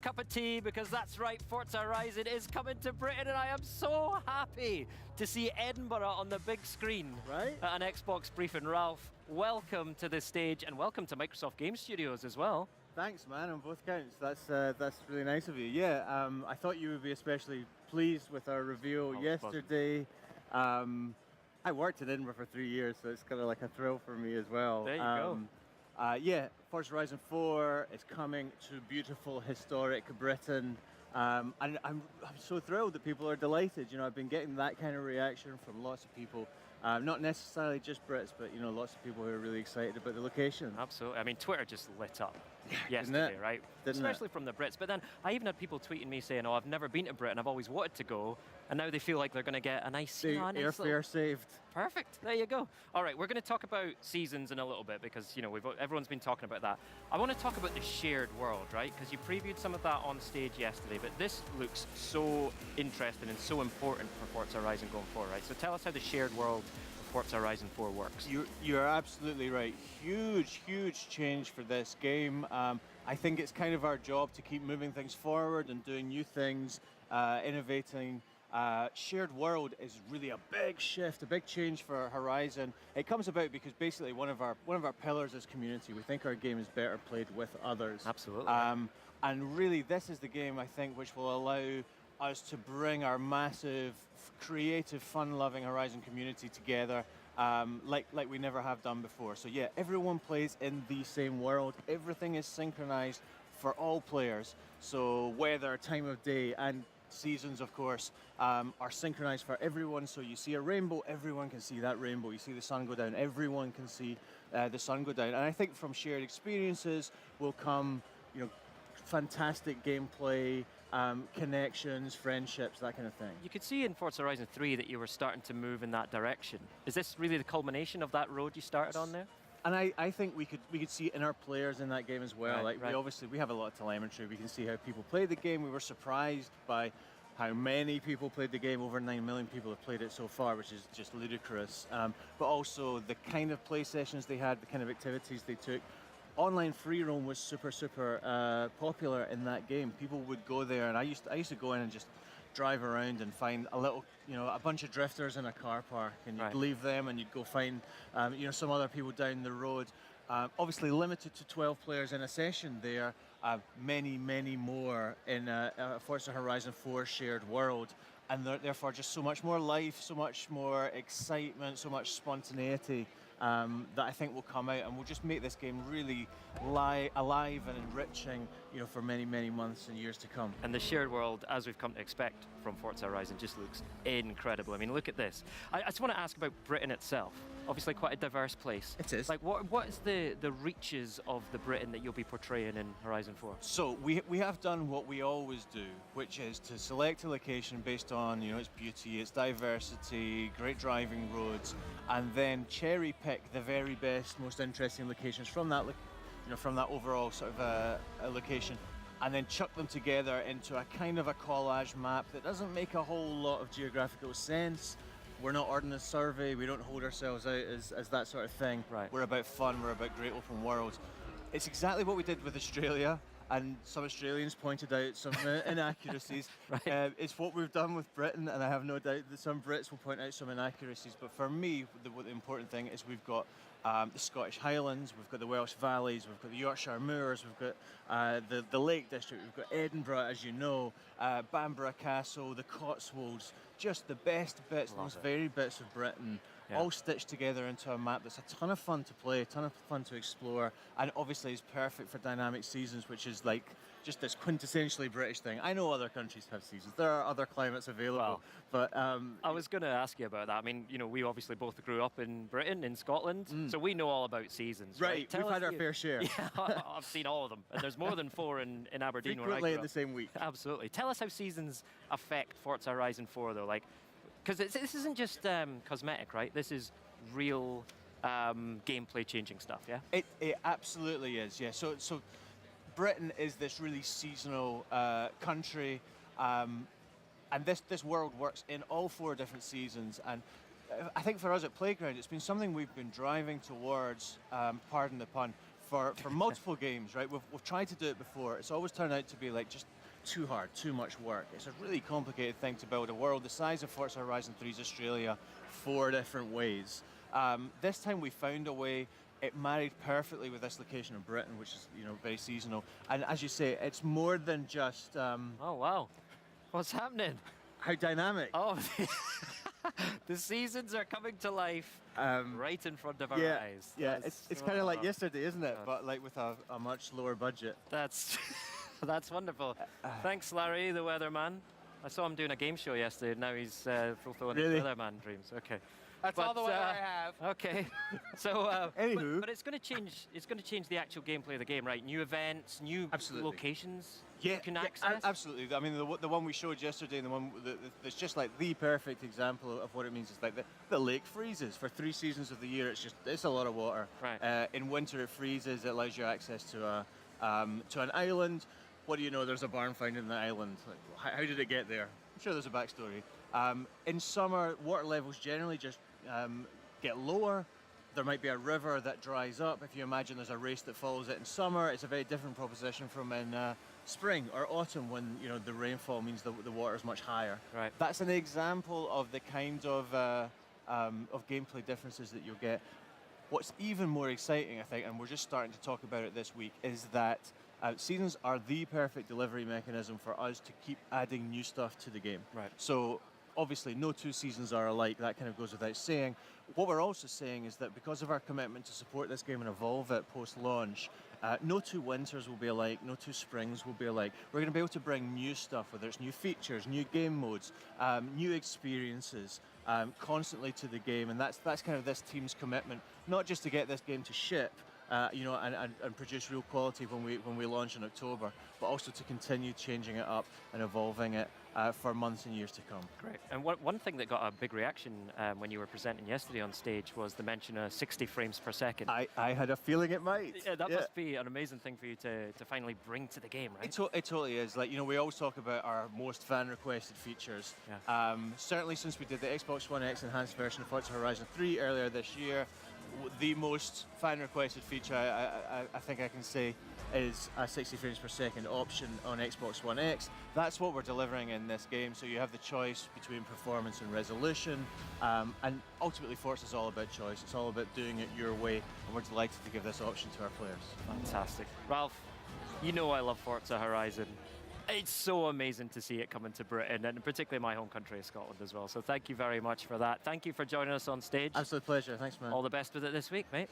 cup of tea, because that's right, Forza Horizon is coming to Britain, and I am so happy to see Edinburgh on the big screen right? at an Xbox briefing. Ralph, welcome to the stage, and welcome to Microsoft Game Studios as well. Thanks, man, on both counts. That's really nice of you. Yeah, I thought you would be especially pleased with our reveal yesterday. I worked in Edinburgh for 3 years, so it's kind of like a thrill for me as well. There you go. Yeah, Forza Horizon 4 is coming to beautiful, historic Britain. And I'm so thrilled that people are delighted. You know, I've been getting that kind of reaction from lots of people. Not necessarily just Brits, but you know, lots of people who are really excited about the location. Absolutely. I mean, Twitter just lit up yesterday, right? Especially from the Brits. But then I even had people tweeting me saying, "Oh, I've never been to Britain. I've always wanted to go," and now they feel like they're going to get a nice airfare saved. Perfect. There you go. All right, we're going to talk about seasons in a little bit because you know everyone's been talking about that. I want to talk about the shared world, right? Because you previewed some of that on stage yesterday, but this looks so interesting and so important for Forza Horizon going forward, right? So tell us how the shared world of Forza Horizon 4 works. You're absolutely right. Huge change for this game. I think it's kind of our job to keep moving things forward and doing new things, innovating. Shared world is really a big shift, a big change for Horizon. It comes about because basically one of our pillars is community. We think our game is better played with others. Absolutely. And really, this is the game I think which will allow us to bring our massive, creative, fun-loving Horizon community together, like we never have done before. So yeah, everyone plays in the same world. Everything is synchronized for all players. So weather, time of day, and seasons, of course, are synchronized for everyone. So you see a rainbow, everyone can see that rainbow. You see the sun go down, everyone can see the sun go down. And I think from shared experiences will come, you know, fantastic gameplay, connections, friendships, that kind of thing. You could see in Forza Horizon 3 that you were starting to move in that direction. Is this really the culmination of that road you started on there? And I think we could see it in our players in that game as well. Right, right. We have a lot of telemetry. We can see how people play the game. We were surprised by how many people played the game. Over 9 million people have played it so far, which is just ludicrous. But also the kind of play sessions they had, the kind of activities they took. Online free roam was super popular in that game. People would go there, and I used to go in and just drive around and find a bunch of drifters in a car park, and you'd leave them and you'd go find some other people down the road. Obviously limited to 12 players in a session there, many more in Forza Horizon 4 shared world, and therefore just so much more life, so much more excitement, so much spontaneity that I think will come out, and will just make this game really alive and enriching, you know, for many months and years to come. And the shared world, as we've come to expect from Forza Horizon, just looks incredible. I mean, look at this. I just want to ask about Britain itself. Obviously quite a diverse place. It is. Like, what is the reaches of the Britain that you'll be portraying in Horizon 4? So we have done what we always do, which is to select a location based on, you know, its beauty, its diversity, great driving roads, and then cherry pick the very best, most interesting locations from that, from that overall sort of a location, and then chuck them together into a kind of a collage map that doesn't make a whole lot of geographical sense. We're not Ordnance Survey, we don't hold ourselves out as that sort of thing. Right. We're about fun, we're about great open worlds. It's exactly what we did with Australia, and some Australians pointed out some inaccuracies. Right. It's what we've done with Britain, and I have no doubt that some Brits will point out some inaccuracies. But for me, the important thing is we've got the Scottish Highlands, we've got the Welsh Valleys, we've got the Yorkshire Moors, we've got the Lake District, we've got Edinburgh, as you know, Bamburgh Castle, the Cotswolds, just the best bits, the most varied bits of Britain, all stitched together into a map that's a ton of fun to play, a ton of fun to explore, and obviously is perfect for dynamic seasons, which is like just this quintessentially British thing. I know other countries have seasons. There are other climates available, but I was going to ask you about that. I mean, you know, we obviously both grew up in Britain, in Scotland, so we know all about seasons. Right, we've had our fair share. Yeah, I've seen all of them, and there's more than 4 in Aberdeen. Frequently in the same week. Absolutely. Tell us how seasons affect Forza Horizon 4, though. Like, because this isn't just cosmetic, right? This is real gameplay changing stuff, yeah? It absolutely is, yeah. So Britain is this really seasonal country, and this world works in all 4 different seasons. And I think for us at Playground, it's been something we've been driving towards, pardon the pun, for multiple games, right? We've tried to do it before. It's always turned out to be like just too hard, too much work. It's a really complicated thing to build a world the size of Forza Horizon 3's Australia 4 different ways. This time we found a way. It married perfectly with this location in Britain, which is very seasonal. And as you say, it's more than just Oh wow, what's happening? how dynamic. Oh, the seasons are coming to life right in front of our eyes. Yeah, it's kind of like oh, yesterday, isn't it? God. But like with a much lower budget. That's that's wonderful. Thanks, Larry, the weatherman. I saw him doing a game show yesterday. And now he's fulfilling his Really? weatherman dreams. Okay. That's all the weather I have. Okay. So, Anywho. but it's going to change. It's going to change the actual gameplay of the game, right? New events, new Absolutely. locations. Yeah, you can yeah, access. absolutely. I mean, the one we showed yesterday, and the one that's just like the perfect example of what it means is like the lake freezes for 3 seasons of the year. It's a lot of water. Right. In winter, it freezes. It allows you access to an island. What do you know? There's a barn found in the island. Like, how did it get there? I'm sure there's a backstory. In summer, water levels generally just get lower. There might be a river that dries up. If you imagine there's a race that follows it in summer, it's a very different proposition from in spring or autumn when the rainfall means the water is much higher. Right. That's an example of the kind of gameplay differences that you'll get. What's even more exciting, I think, and we're just starting to talk about it this week, is that seasons are the perfect delivery mechanism for us to keep adding new stuff to the game. Right. So obviously no 2 seasons are alike, that kind of goes without saying. What we're also saying is that because of our commitment to support this game and evolve it post-launch, no 2 winters will be alike, no 2 springs will be alike. We're going to be able to bring new stuff, whether it's new features, new game modes, new experiences, constantly to the game, and that's kind of this team's commitment, not just to get this game to ship, and produce real quality when we launch in October, but also to continue changing it up and evolving it for months and years to come. Great. And one thing that got a big reaction when you were presenting yesterday on stage was the mention of 60 frames per second. I had a feeling it might. Yeah, that must be an amazing thing for you to finally bring to the game, right? It totally is. Like, we always talk about our most fan-requested features. Yeah. Certainly since we did the Xbox One X enhanced version of Forza Horizon 3 earlier this year, the most fan-requested feature I think I can say is a 60 frames per second option on Xbox One X. That's what we're delivering in this game, so you have the choice between performance and resolution, and ultimately Forza's all about choice. It's all about doing it your way, and we're delighted to give this option to our players. Fantastic. Ralph, you know I love Forza Horizon. It's so amazing to see it coming to Britain, and particularly my home country of Scotland as well. So thank you very much for that. Thank you for joining us on stage. Absolute pleasure. Thanks, man. All the best with it this week, mate.